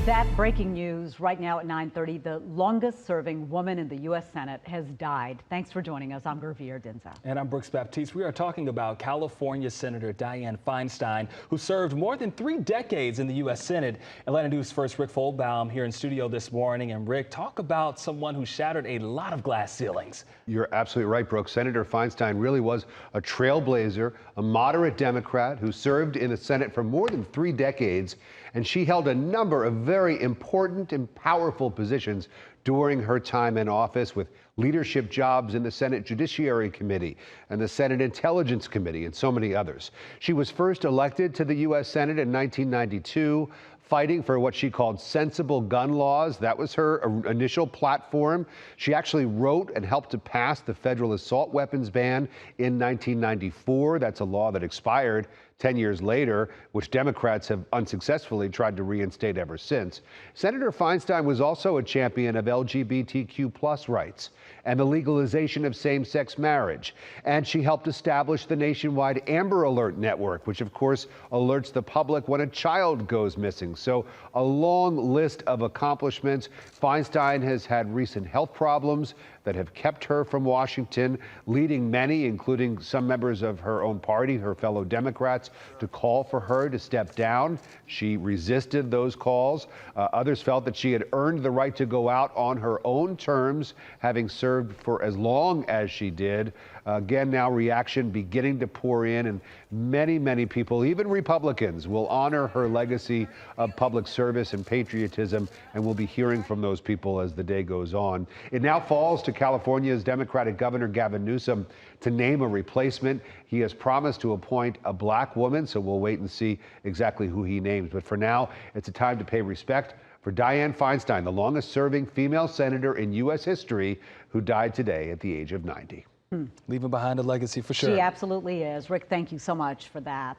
That breaking news right now at 9:30, the longest serving woman in the U.S. Senate has died. Thanks for joining us. I'm Gervier Dinza. And I'm Brooks Baptiste. We are talking about California Senator Dianne Feinstein, who served more than 3 decades in the U.S. Senate. Atlanta News first Rick Foldbaum here in studio this morning. And Rick, talk about someone who shattered a lot of glass ceilings. You're absolutely right, Brooks. Senator Feinstein really was a trailblazer, a moderate Democrat who served in the Senate for more than 3 decades. And she held a number of very important and powerful positions during her time in office, with leadership jobs in the Senate Judiciary Committee and the Senate Intelligence Committee and so many others. She was first elected to the U.S. Senate in 1992, fighting for what she called sensible gun laws. That was her initial platform. She actually wrote and helped to pass the federal assault weapons ban in 1994. That's a law that expired 10 years later, which Democrats have unsuccessfully tried to reinstate ever since. Senator Feinstein was also a champion of LGBTQ+ rights and the legalization of same-sex marriage. And she helped establish the nationwide Amber Alert network, which of course alerts the public when a child goes missing. So a long list of accomplishments. Feinstein has had recent health problems that have kept her from Washington, leading many, including some members of her own party, her fellow Democrats, to call for her to step down. She resisted those calls. Others felt that she had earned the right to go out on her own terms, having served for as long as she did. Again, now reaction beginning to pour in, and many people, even Republicans, will honor her legacy of public service and patriotism, and we'll be hearing from those people as the day goes on. It now falls to California's Democratic Governor Gavin Newsom to name a replacement. He has promised to appoint a black woman, so we'll wait and see exactly who he names. But for now, it's a time to pay respect for Dianne Feinstein, the longest-serving female senator in U.S. history, who died today at the age of 90. Leaving behind a legacy for sure. She absolutely is. Rick, thank you so much for that.